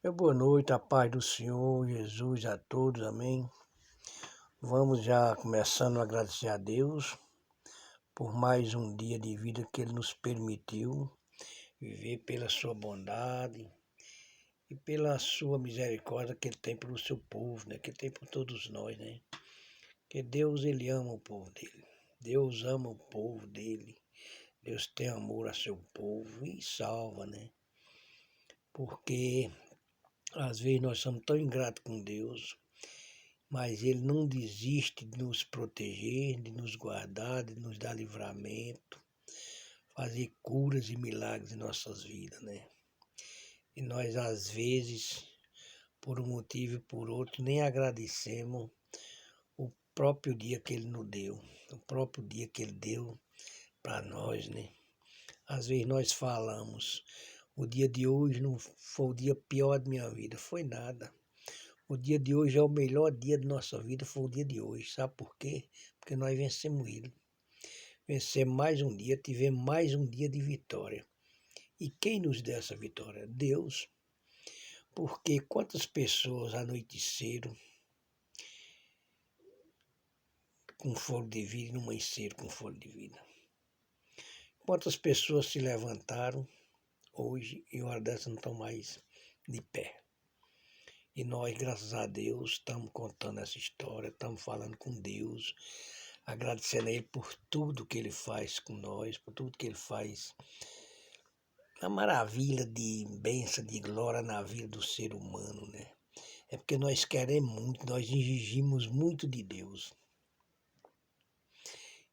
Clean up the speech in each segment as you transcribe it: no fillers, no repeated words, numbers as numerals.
Meu boa noite, a paz do Senhor Jesus a todos, amém. Vamos já começando a agradecer a Deus por mais um dia de vida que Ele nos permitiu viver pela sua bondade e pela sua misericórdia que Ele tem pelo seu povo, né? Que Ele tem por todos nós, né? Que Deus, Ele ama o povo dEle. Deus ama o povo dEle. Deus tem amor a seu povo e salva, né? Porque às vezes nós somos tão ingratos com Deus, mas Ele não desiste de nos proteger, de nos guardar, de nos dar livramento, fazer curas e milagres em nossas vidas, né? E nós, às vezes, por um motivo e por outro, nem agradecemos o próprio dia que Ele nos deu, o próprio dia que Ele deu para nós, né? Às vezes nós falamos, o dia de hoje não foi o dia pior da minha vida, foi nada. O dia de hoje é o melhor dia da nossa vida, foi o dia de hoje. Sabe por quê? Porque nós vencemos ele. Vencemos mais um dia, tivemos mais um dia de vitória. E quem nos deu essa vitória? Deus. Porque quantas pessoas anoiteceram com fôlego de vida e não amanheceram com fôlego de vida? Quantas pessoas se levantaram hoje e hora dessa não estão mais de pé? E nós, graças a Deus, estamos contando essa história, estamos falando com Deus, agradecendo a Ele por tudo que Ele faz com nós, por tudo que Ele faz, a maravilha de bênção, de glória na vida do ser humano, né? É porque nós queremos muito, nós exigimos muito de Deus,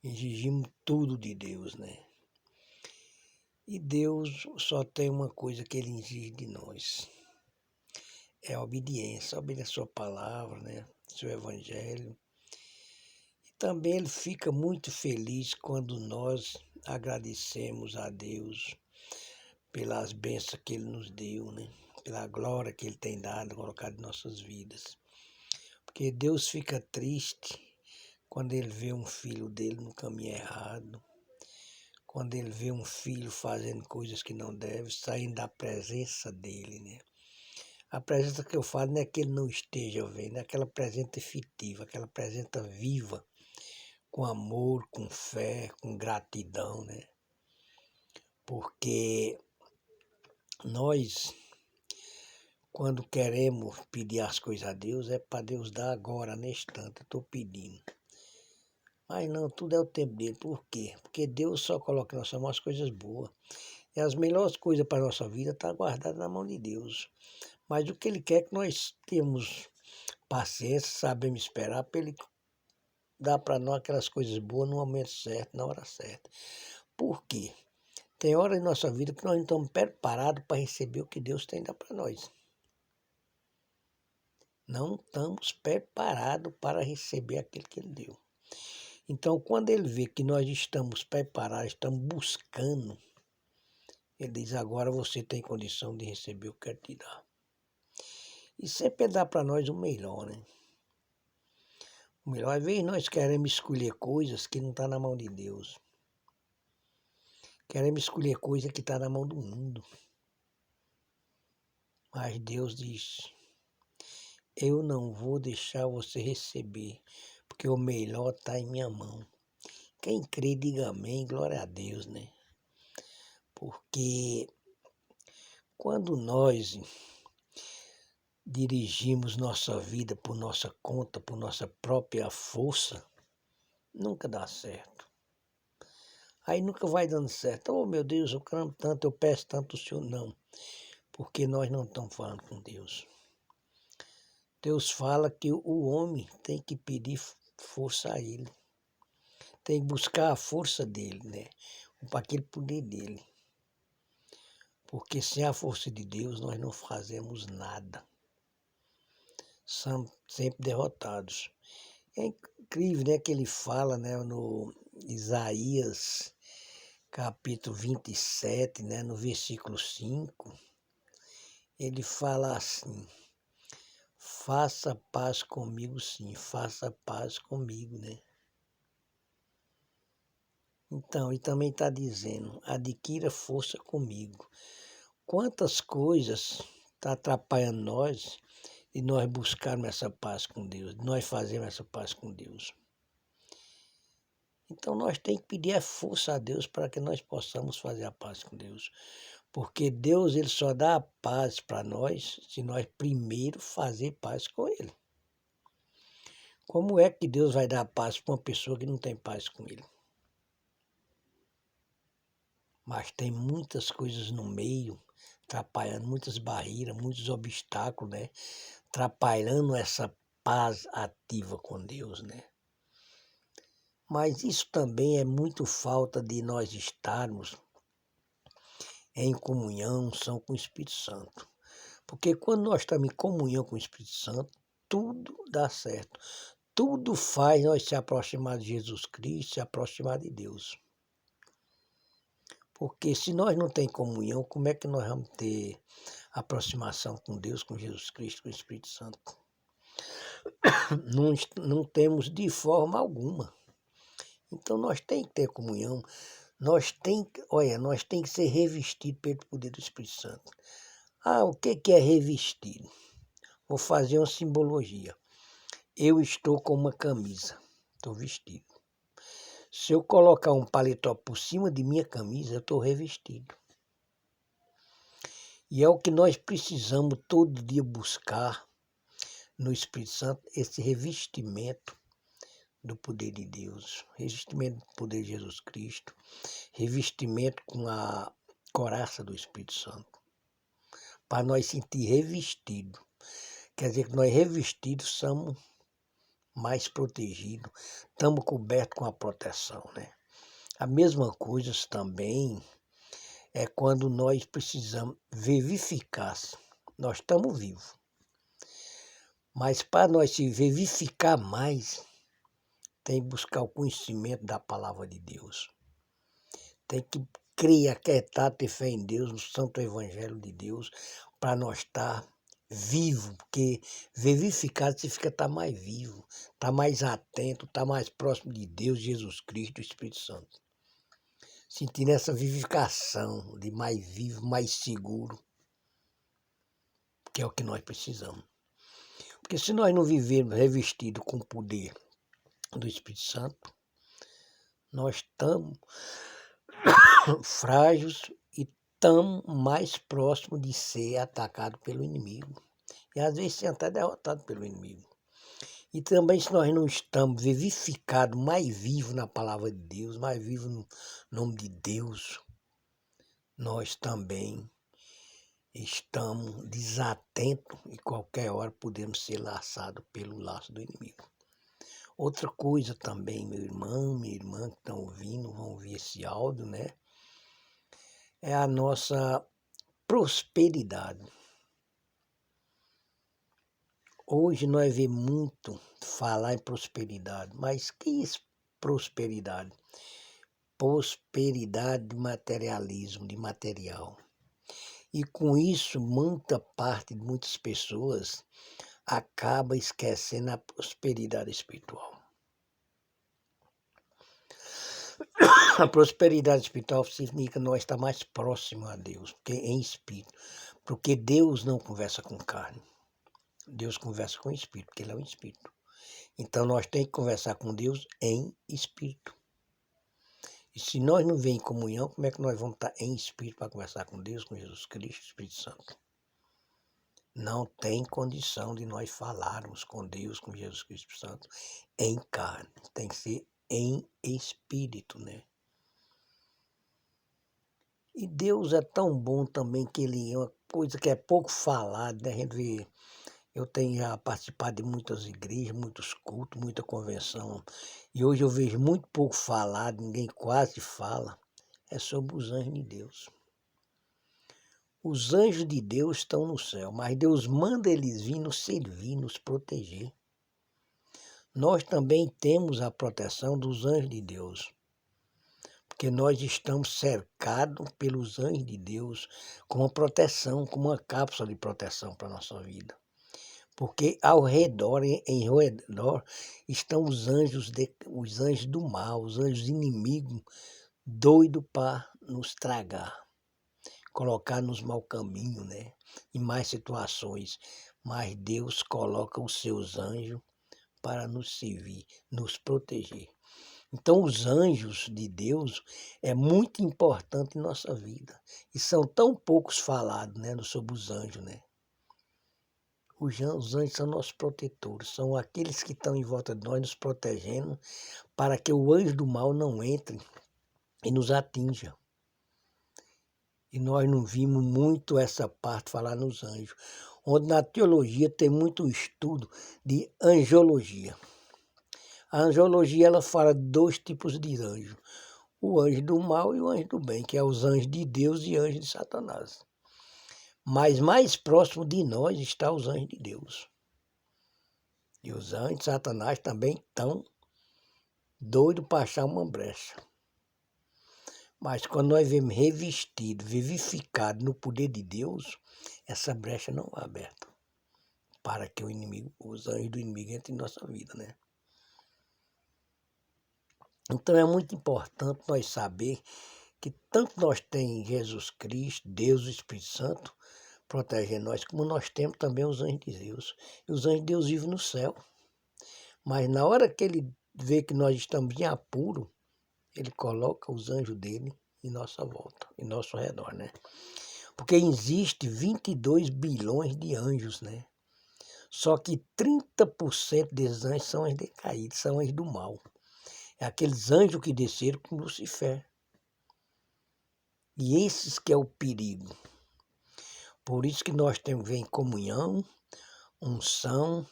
exigimos tudo de Deus, né? E Deus só tem uma coisa que Ele exige de nós, é a obediência, obedecer a sua palavra, né? Seu evangelho. Também Ele fica muito feliz quando nós agradecemos a Deus pelas bênçãos que Ele nos deu, né? Pela glória que Ele tem dado, colocado em nossas vidas. Porque Deus fica triste quando Ele vê um filho dele no caminho errado, quando Ele vê um filho fazendo coisas que não deve, saindo da presença dEle, né? A presença que eu falo não é que Ele não esteja vendo, é aquela presença efetiva, aquela presença viva, com amor, com fé, com gratidão, né? Porque nós, quando queremos pedir as coisas a Deus, é para Deus dar agora, neste instante, eu estou pedindo. Mas não, tudo é o tempo dele. Por quê? Porque Deus só coloca em nossa mão as coisas boas. E as melhores coisas para a nossa vida estão guardadas na mão de Deus. Mas o que Ele quer é que nós temos paciência, sabemos esperar para Ele dar para nós aquelas coisas boas no momento certo, na hora certa. Por quê? Tem hora em nossa vida que nós não estamos preparados para receber o que Deus tem dar para nós. Não estamos preparados para receber aquilo que Ele deu. Então, quando Ele vê que nós estamos preparados, estamos buscando, Ele diz, agora você tem condição de receber o que eu quero te dar. E sempre Ele dá para nós o melhor, né? O melhor, às vezes nós queremos escolher coisas que não estão na mão de Deus. Queremos escolher coisas que estão na mão do mundo. Mas Deus diz, eu não vou deixar você receber, porque o melhor está em minha mão. Quem crê, diga amém, glória a Deus, né? Porque quando nós dirigimos nossa vida por nossa conta, por nossa própria força, nunca dá certo. Aí nunca vai dando certo. Oh, meu Deus, eu clamo tanto, eu peço tanto ao Senhor. Não, porque nós não estamos falando com Deus. Deus fala que o homem tem que pedir força a Ele. Tem que buscar a força dEle, né? Para aquele poder dEle. Porque sem a força de Deus nós não fazemos nada. Somos sempre derrotados. É incrível, né, que ele fala, né, no Isaías, capítulo 27, né, no versículo 5, ele fala assim, faça paz comigo sim, faça paz comigo, né? Então, e também está dizendo, adquira força comigo. Quantas coisas está atrapalhando nós e nós buscarmos essa paz com Deus, nós fazemos essa paz com Deus. Então nós temos que pedir a força a Deus para que nós possamos fazer a paz com Deus. Porque Deus ele só dá a paz para nós se nós primeiro fazer paz com Ele. Como é que Deus vai dar paz para uma pessoa que não tem paz com Ele? Mas tem muitas coisas no meio, atrapalhando, muitas barreiras, muitos obstáculos, né? Atrapalhando essa paz ativa com Deus, né? Mas isso também é muito falta de nós estarmos em comunhão, são com o Espírito Santo. Porque quando nós estamos em comunhão com o Espírito Santo, tudo dá certo. Tudo faz nós se aproximar de Jesus Cristo, se aproximar de Deus. Porque se nós não temos comunhão, como é que nós vamos ter aproximação com Deus, com Jesus Cristo, com o Espírito Santo? Não temos de forma alguma. Então nós temos que ter comunhão, nós temos que ser revestidos pelo poder do Espírito Santo. O que é revestido? Vou fazer uma simbologia. Eu estou com uma camisa, estou vestido. Se eu colocar um paletó por cima de minha camisa, eu estou revestido. E é o que nós precisamos todo dia buscar no Espírito Santo, esse revestimento do poder de Deus, revestimento do poder de Jesus Cristo, revestimento com a coraça do Espírito Santo, para nós sentir revestido. Quer dizer que nós revestidos somos mais protegidos, estamos cobertos com a proteção, né? A mesma coisa também é quando nós precisamos vivificar. Nós estamos vivos. Mas para nós se vivificar mais, tem que buscar o conhecimento da palavra de Deus. Tem que crer, acreditar, ter fé em Deus, no Santo Evangelho de Deus, para nós estar vivo, porque vivificado significa estar mais vivo, estar mais atento, estar mais próximo de Deus, Jesus Cristo, do Espírito Santo. Sentindo essa vivificação de mais vivo, mais seguro, que é o que nós precisamos. Porque se nós não vivermos revestidos com o poder do Espírito Santo, nós estamos frágeis e estamos mais próximos de ser atacados pelo inimigo. E às vezes ser até derrotados pelo inimigo. E também se nós não estamos vivificados, mais vivos na palavra de Deus, mais vivos no nome de Deus, nós também estamos desatentos e qualquer hora podemos ser laçados pelo laço do inimigo. Outra coisa também, meu irmão, minha irmã que estão ouvindo, vão ouvir esse áudio, né? É a nossa prosperidade. Hoje nós vemos muito falar em prosperidade, mas que é prosperidade? Prosperidade de materialismo, de material. E com isso, muita parte de muitas pessoas acaba esquecendo a prosperidade espiritual. A prosperidade espiritual significa nós estar mais próximo a Deus, porque em espírito. Porque Deus não conversa com carne. Deus conversa com o Espírito, porque Ele é um Espírito. Então nós temos que conversar com Deus em Espírito. E se nós não vem em comunhão, como é que nós vamos estar em Espírito para conversar com Deus, com Jesus Cristo, Espírito Santo? Não tem condição de nós falarmos com Deus, com Jesus Cristo, Espírito Santo, em carne. Tem que ser em Espírito, né? E Deus é tão bom também que Ele é uma coisa que é pouco falada, né? A gente vê. Eu tenho já participado de muitas igrejas, muitos cultos, muita convenção. E hoje eu vejo muito pouco falado, ninguém quase fala. É sobre os anjos de Deus. Os anjos de Deus estão no céu, mas Deus manda eles vir nos servir, nos proteger. Nós também temos a proteção dos anjos de Deus. Porque nós estamos cercados pelos anjos de Deus com uma proteção, com uma cápsula de proteção para a nossa vida. Porque ao redor, em redor, estão os anjos do mal, os anjos inimigos, doidos para nos tragar. colocar nos mau caminho, né? Em mais situações. Mas Deus coloca os seus anjos para nos servir, nos proteger. Então, os anjos de Deus é muito importante em nossa vida. E são tão poucos falados, né, sobre os anjos, né? Os anjos são nossos protetores, são aqueles que estão em volta de nós, nos protegendo, para que o anjo do mal não entre e nos atinja. E nós não vimos muito essa parte falar nos anjos, onde na teologia tem muito estudo de angiologia. A angiologia ela fala de dois tipos de anjos, o anjo do mal e o anjo do bem, que é os anjos de Deus e anjos de Satanás. Mas mais próximo de nós está os anjos de Deus. E os anjos de Satanás também estão doidos para achar uma brecha. Mas quando nós vemos revestido, vivificado no poder de Deus, essa brecha não é aberta para que o inimigo, os anjos do inimigo entrem em nossa vida, né? Então é muito importante nós saber que tanto nós temos Jesus Cristo, Deus, o Espírito Santo, protegendo nós, como nós temos também os anjos de Deus. E os anjos de Deus vivem no céu. Mas na hora que ele vê que nós estamos em apuro, ele coloca os anjos dele em nossa volta, em nosso redor, né? Porque existe 22 bilhões de anjos, né? Só que 30% desses anjos são anjos decaídos, são anjos do mal. É aqueles anjos que desceram com Lucifer. E esses que é o perigo. Por isso que nós temos que ver em comunhão, unção,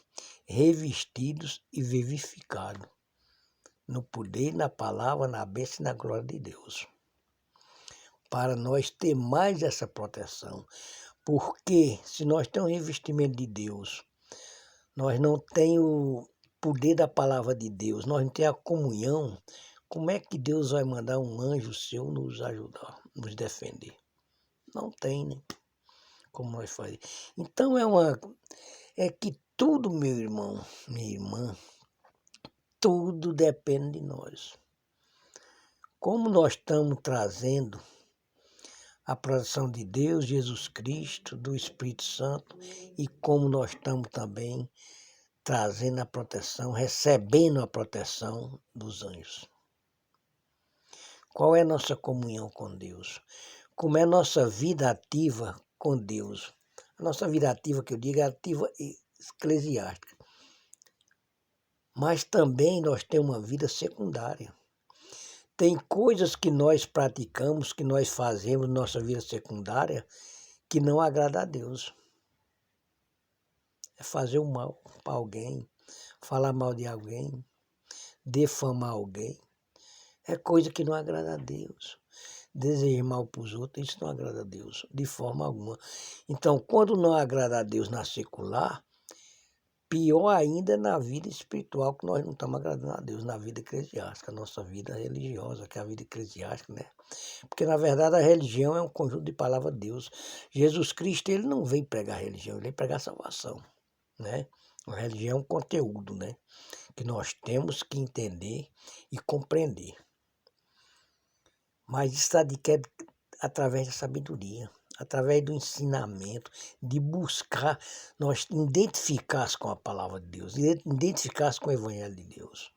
revestidos e vivificados no poder, na palavra, na bênção e na glória de Deus. Para nós ter mais essa proteção. Porque se nós temos um revestimento de Deus, nós não temos o poder da palavra de Deus, nós não temos a comunhão, como é que Deus vai mandar um anjo seu nos ajudar, nos defender? Não tem, né? Como nós fazemos. Então é que tudo, meu irmão, minha irmã, tudo depende de nós. Como nós estamos trazendo a proteção de Deus, Jesus Cristo, do Espírito Santo, e como nós estamos também trazendo a proteção, recebendo a proteção dos anjos. Qual é a nossa comunhão com Deus? Como é a nossa vida ativa com Deus? A nossa vida ativa, que eu digo, é ativa eclesiástica. Mas também nós temos uma vida secundária. Tem coisas que nós praticamos, que nós fazemos na nossa vida secundária, que não agrada a Deus. É fazer o mal para alguém, falar mal de alguém, defamar alguém. É coisa que não agrada a Deus. Desejar mal para os outros, isso não agrada a Deus, de forma alguma. Então, quando não agrada a Deus na secular, pior ainda é na vida espiritual, que nós não estamos agradando a Deus, na vida eclesiástica, a nossa vida religiosa, que é a vida eclesiástica, né? Porque, na verdade, a religião é um conjunto de palavras de Deus. Jesus Cristo, ele não veio pregar religião, ele veio pregar salvação, né? A religião é um conteúdo, né? Que nós temos que entender e compreender. Mas isso adquire através da sabedoria, através do ensinamento, de buscar, nós identificar-se com a palavra de Deus, identificar-se com o Evangelho de Deus.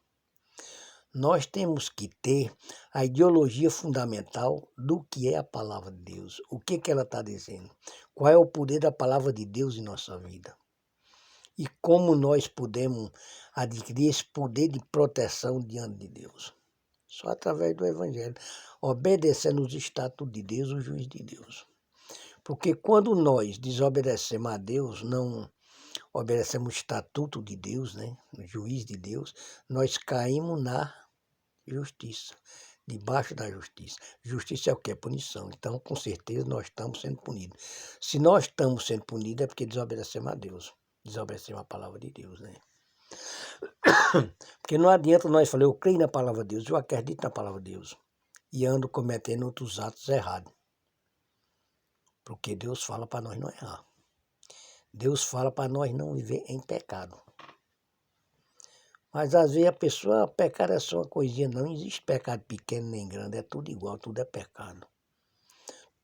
Nós temos que ter a ideologia fundamental do que é a palavra de Deus, o que ela está dizendo, qual é o poder da palavra de Deus em nossa vida. E como nós podemos adquirir esse poder de proteção diante de Deus. Só através do Evangelho, obedecendo os estatutos de Deus, o juiz de Deus. Porque quando nós desobedecemos a Deus, não obedecemos o estatuto de Deus, né, o juiz de Deus, nós caímos na justiça, debaixo da justiça. Justiça é o que? É punição. Então, com certeza, nós estamos sendo punidos. Se nós estamos sendo punidos, é porque desobedecemos a Deus, desobedecemos a palavra de Deus, né? Porque não adianta nós falar, eu creio na palavra de Deus, eu acredito na palavra de Deus, e ando cometendo outros atos errados. Porque Deus fala para nós não errar. Deus fala para nós não viver em pecado. Mas às vezes a pessoa, pecado é só uma coisinha, não existe pecado pequeno nem grande, é tudo igual, tudo é pecado.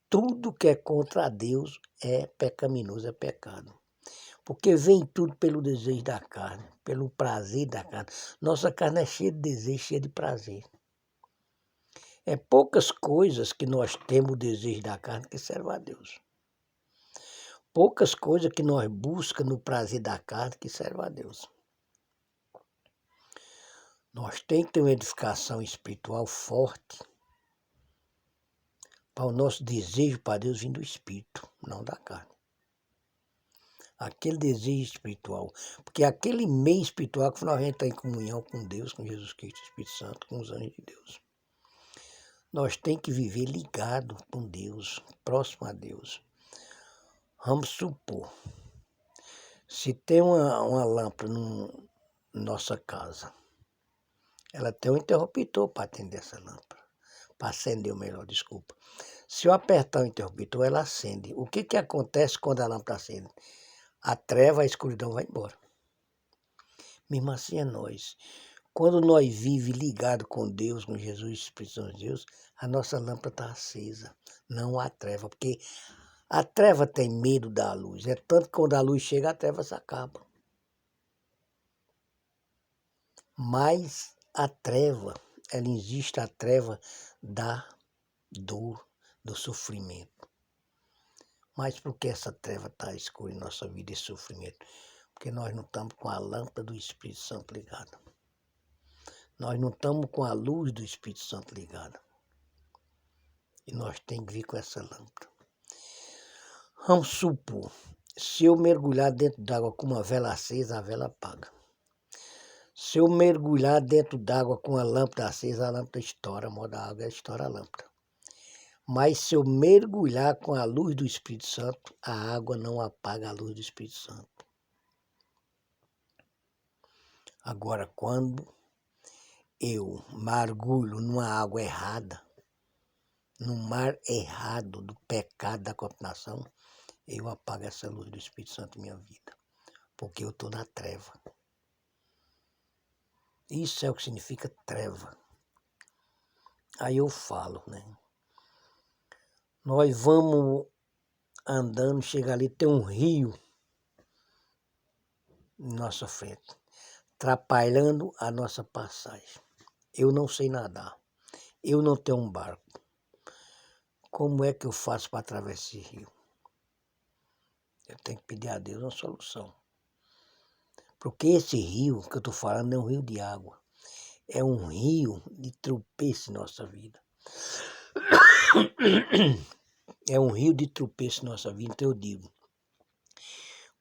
tudo que é contra Deus é pecaminoso, é pecado. Porque vem tudo pelo desejo da carne, pelo prazer da carne. Nossa carne é cheia de desejo, cheia de prazer. É poucas coisas que nós temos o desejo da carne que servem a Deus. Poucas coisas que nós buscamos no prazer da carne que servem a Deus. Nós temos que ter uma edificação espiritual forte para o nosso desejo para Deus vir do Espírito, não da carne. Aquele desejo espiritual. Porque aquele meio espiritual que nós estamos em comunhão com Deus, com Jesus Cristo, Espírito Santo, com os anjos de Deus. Nós temos que viver ligado com Deus, próximo a Deus. Vamos supor, se tem uma lâmpada na nossa casa, ela tem um interruptor para atender essa lâmpada, para acender, ou melhor, desculpa. Se eu apertar o interruptor, ela acende. O que acontece quando a lâmpada acende? A treva, a escuridão vai embora. Mesmo assim é nós. Quando nós vivemos ligados com Deus, com Jesus, Espírito Santo de Deus, a nossa lâmpada está acesa, não há treva, porque a treva tem medo da luz. É tanto que quando a luz chega, a treva se acaba. Mas a treva, ela existe a treva da dor, do sofrimento. Mas por que essa treva está escura em nossa vida e sofrimento? Porque nós não estamos com a lâmpada do Espírito Santo ligada. Nós não estamos com a luz do Espírito Santo ligada. E nós temos que vir com essa lâmpada. Vamos supor, se eu mergulhar dentro d'água com uma vela acesa, a vela apaga. Se eu mergulhar dentro d'água com a lâmpada acesa, a lâmpada estoura, moda a água, estoura a lâmpada. Mas se eu mergulhar com a luz do Espírito Santo, a água não apaga a luz do Espírito Santo. Agora, quando eu mergulho numa água errada, no mar errado do pecado, da condenação, eu apago essa luz do Espírito Santo em minha vida, porque eu estou na treva. Isso é o que significa treva. Aí eu falo, né? Nós vamos andando, chega ali, tem um rio em nossa frente, atrapalhando a nossa passagem. Eu não sei nadar, eu não tenho um barco. Como é que eu faço para atravessar esse rio? Eu tenho que pedir a Deus uma solução. Porque esse rio que eu estou falando não é um rio de água, é um rio de tropeço em nossa vida. É um rio de tropeço em nossa vida, então eu digo,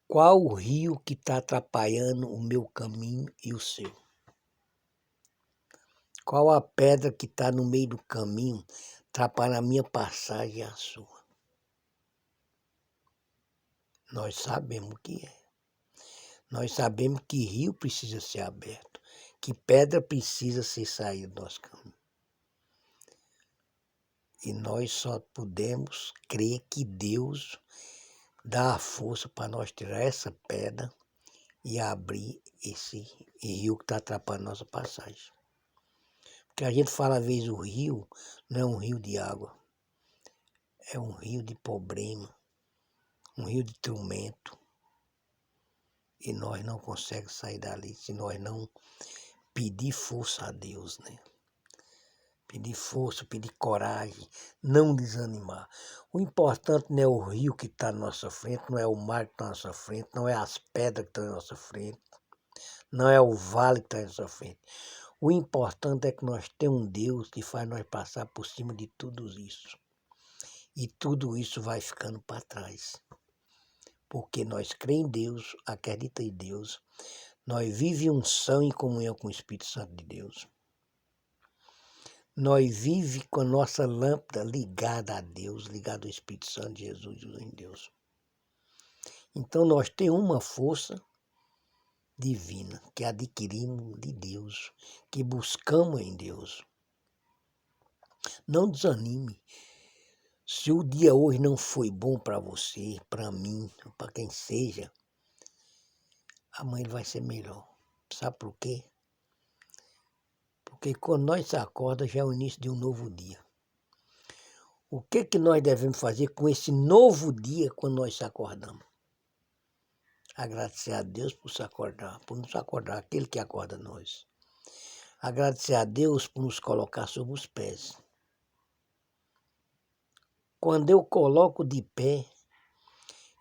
qual o rio que está atrapalhando o meu caminho e o seu? Qual a pedra que está no meio do caminho, atrapalhando a minha passagem e a sua? Nós sabemos o que é. Nós sabemos que rio precisa ser aberto, que pedra precisa ser saída do nosso caminho. E nós só podemos crer que Deus dá a força para nós tirar essa pedra e abrir esse rio que está atrapalhando a nossa passagem. Porque a gente fala às vezes o rio não é um rio de água, é um rio de problema, um rio de tormento. E nós não conseguimos sair dali se nós não pedir força a Deus, né? Pedir força, pedir coragem, não desanimar. O importante não é o rio que está na nossa frente, não é o mar que está na nossa frente, não é as pedras que estão na nossa frente, não é o vale que está na nossa frente. O importante é que nós temos um Deus que faz nós passar por cima de tudo isso. E tudo isso vai ficando para trás. Porque nós cremos em Deus, acreditamos em Deus, nós vivemos unção em comunhão com o Espírito Santo de Deus. Nós vivemos com a nossa lâmpada ligada a Deus, ligada ao Espírito Santo de Jesus em Deus. Então nós temos uma força divina que adquirimos de Deus, que buscamos em Deus. Não desanime. Se o dia hoje não foi bom para você, para mim, para quem seja, amanhã ele vai ser melhor. Sabe por quê? Porque quando nós acordamos já é o início de um novo dia. O que nós devemos fazer com esse novo dia quando nós se acordamos? Agradecer a Deus por nos acordar, aquele que acorda nós. Agradecer a Deus por nos colocar sobre os pés. Quando eu coloco de pé,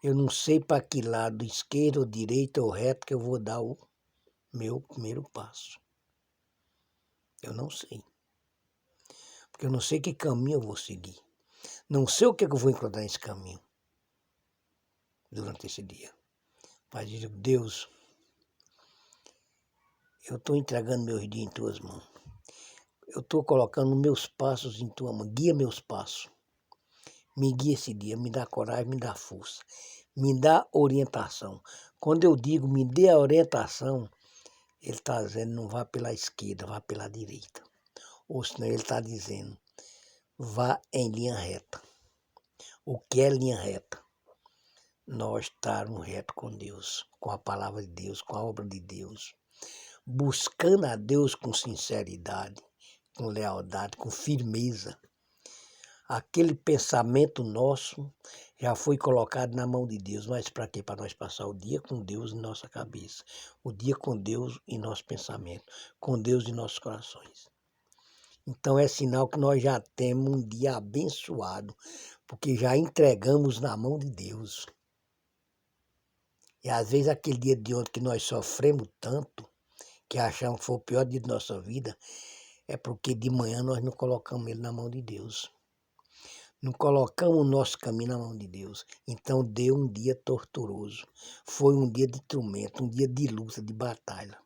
eu não sei para que lado, esquerda ou direita ou reto, que eu vou dar o meu primeiro passo. Eu não sei. Porque eu não sei que caminho eu vou seguir. Não sei o que eu vou encontrar nesse caminho durante esse dia. Mas digo, Deus, eu estou entregando meus dias em tuas mãos. Eu estou colocando meus passos em tua mão. Guia meus passos. Me guia esse dia, me dá coragem, me dá força. Me dá orientação. Quando eu digo me dê a orientação, ele está dizendo não vá pela esquerda, vá pela direita. Ou senão ele está dizendo vá em linha reta. O que é linha reta? Nós estarmos reto com Deus, com a palavra de Deus, com a obra de Deus. Buscando a Deus com sinceridade, com lealdade, com firmeza. Aquele pensamento nosso já foi colocado na mão de Deus, mas para quê? Para nós passar o dia com Deus em nossa cabeça, o dia com Deus em nosso pensamento, com Deus em nossos corações. Então é sinal que nós já temos um dia abençoado, porque já entregamos na mão de Deus. E às vezes aquele dia de ontem que nós sofremos tanto, que achamos que foi o pior dia de nossa vida, é porque de manhã nós não colocamos ele na mão de Deus. Não colocamos o nosso caminho na mão de Deus. Então deu um dia torturoso. Foi um dia de tormento, um dia de luta, de batalha.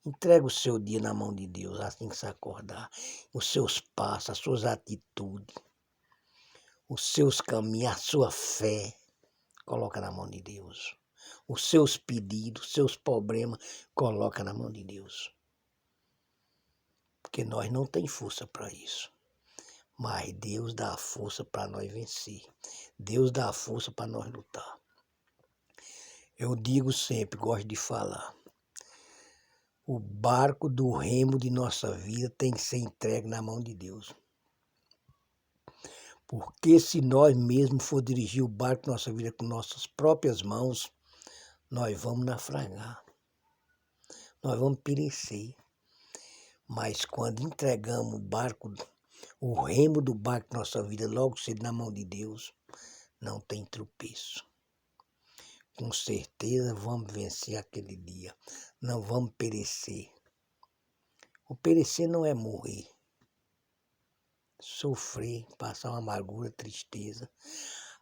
Entrega o seu dia na mão de Deus, assim que se acordar. Os seus passos, as suas atitudes, os seus caminhos, a sua fé. Coloca na mão de Deus. Os seus pedidos, os seus problemas, coloca na mão de Deus. Porque nós não temos força para isso. Mas Deus dá a força para nós vencer. Deus dá a força para nós lutar. Eu digo sempre, gosto de falar. O barco do remo de nossa vida tem que ser entregue na mão de Deus. Porque se nós mesmos for dirigir o barco da nossa vida com nossas próprias mãos, nós vamos naufragar. Nós vamos perecer. Mas quando entregamos o barco, o remo do barco da nossa vida logo cedo na mão de Deus, não tem tropeço. Com certeza vamos vencer aquele dia. Não vamos perecer. O perecer não é morrer. Sofrer, passar uma amargura, tristeza,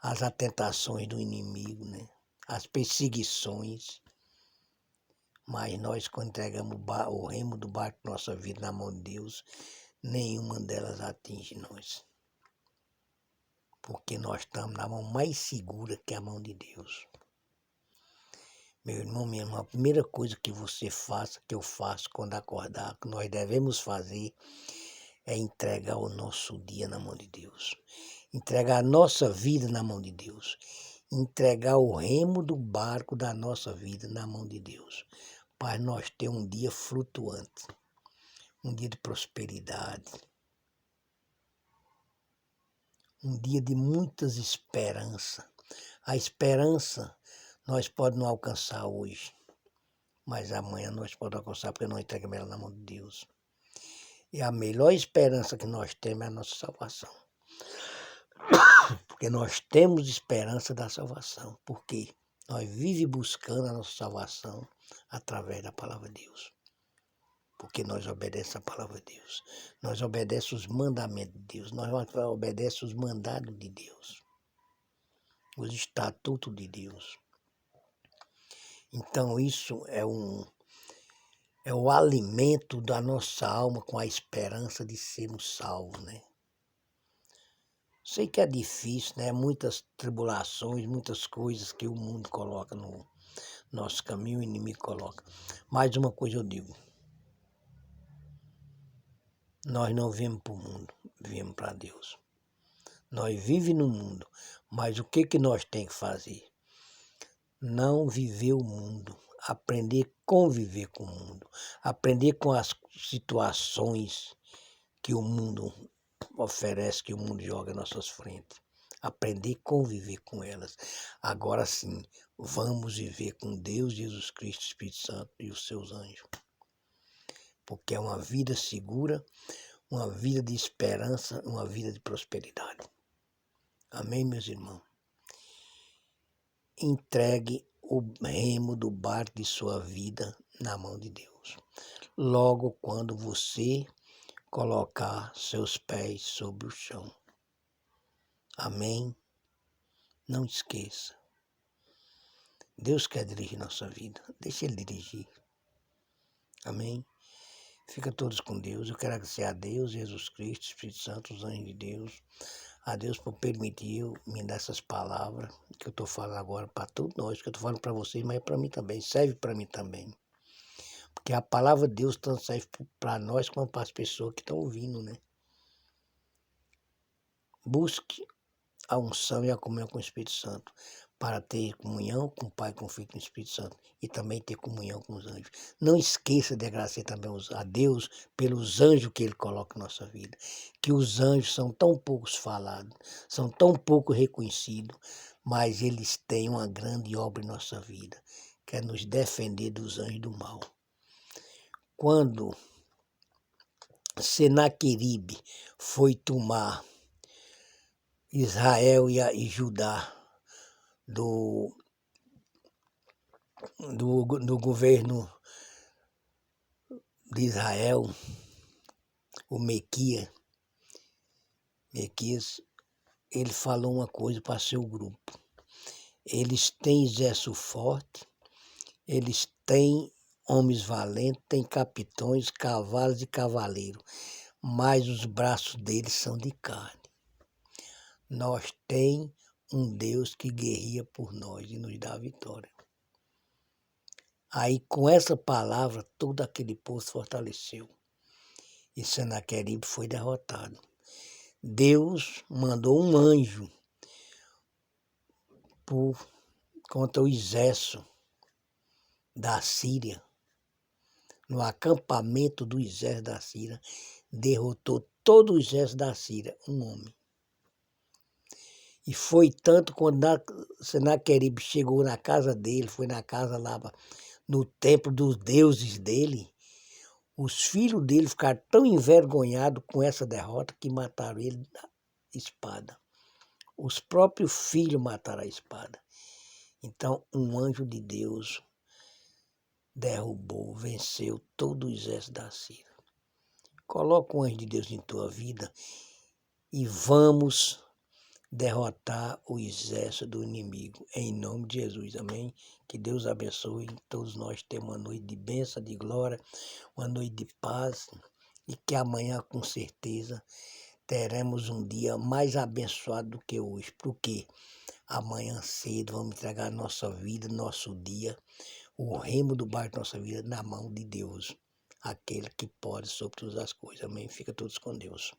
as atentações do inimigo, né? As perseguições. Mas nós, quando entregamos o remo do barco da nossa vida na mão de Deus, nenhuma delas atinge nós. Porque nós estamos na mão mais segura que a mão de Deus. Meu irmão, minha irmã, a primeira coisa que você faça, que eu faço quando acordar, que nós devemos fazer, é entregar o nosso dia na mão de Deus. Entregar a nossa vida na mão de Deus. Entregar o remo do barco da nossa vida na mão de Deus. Para nós ter um dia flutuante. Um dia de prosperidade. Um dia de muitas esperanças. A esperança nós podemos não alcançar hoje. Mas amanhã nós podemos alcançar porque nós entregamos ela na mão de Deus. E a melhor esperança que nós temos é a nossa salvação. Porque nós temos esperança da salvação. Porque nós vivemos buscando a nossa salvação através da palavra de Deus. Porque nós obedecemos a palavra de Deus. Nós obedecemos os mandamentos de Deus. Nós obedecemos os mandados de Deus. Os estatutos de Deus. Então isso é o alimento da nossa alma com a esperança de sermos salvos, né? Sei que é difícil, né? Muitas tribulações, muitas coisas que o mundo coloca no nosso caminho, o inimigo coloca. Mais uma coisa eu digo. Nós não viemos para o mundo, viemos para Deus. Nós vivemos no mundo, mas o que nós temos que fazer? Não viver o mundo, aprender a conviver com o mundo, aprender com as situações que o mundo oferece, que o mundo joga às nossas frentes. Aprender a conviver com elas. Agora sim, vamos viver com Deus, Jesus Cristo, Espírito Santo e os seus anjos. Porque é uma vida segura, uma vida de esperança, uma vida de prosperidade. Amém, meus irmãos? Entregue o remo do barco de sua vida na mão de Deus. Logo quando você colocar seus pés sobre o chão. Amém? Não esqueça. Deus quer dirigir nossa vida. Deixa Ele dirigir. Amém? Fica todos com Deus. Eu quero agradecer a Deus, Jesus Cristo, Espírito Santo, os anjos de Deus. A Deus por permitir eu me dar essas palavras que eu estou falando agora para todos nós, que eu estou falando para vocês, mas é para mim também, serve para mim também. Porque a palavra de Deus tanto serve para nós como para as pessoas que estão ouvindo, né? Busque a unção e a comunhão com o Espírito Santo, para ter comunhão com o Pai, com o Filho e com o Espírito Santo, e também ter comunhão com os anjos. Não esqueça de agradecer também a Deus pelos anjos que Ele coloca na nossa vida, que os anjos são tão poucos falados, são tão pouco reconhecidos, mas eles têm uma grande obra em nossa vida, que é nos defender dos anjos do mal. Quando Senaqueribe foi tomar Israel e Judá do governo de Israel, o Mequias, ele falou uma coisa para seu grupo. Eles têm exército forte, eles têm homens valentes, têm capitões, cavalos e cavaleiros, mas os braços deles são de carne. Nós temos um Deus que guerreia por nós e nos dá a vitória. Aí, com essa palavra, todo aquele povo se fortaleceu. E Senaqueribe foi derrotado. Deus mandou um anjo contra o exército da Síria. No acampamento do exército da Síria, derrotou todo o exército da Síria, um homem. E foi tanto quando Senaqueribe chegou na casa dele, foi na casa lá, no templo dos deuses dele, os filhos dele ficaram tão envergonhados com essa derrota que mataram ele na espada. Os próprios filhos mataram a espada. Então, um anjo de Deus derrubou, venceu todo o exército da Síria. Coloca um anjo de Deus em tua vida e vamos derrotar o exército do inimigo. Em nome de Jesus, amém? Que Deus abençoe. Todos nós temos uma noite de bênção, de glória, uma noite de paz, e que amanhã, com certeza, teremos um dia mais abençoado do que hoje. Porque amanhã cedo vamos entregar nossa vida, nosso dia, o remo do barco da nossa vida na mão de Deus, aquele que pode sobre todas as coisas. Amém? Fica todos com Deus.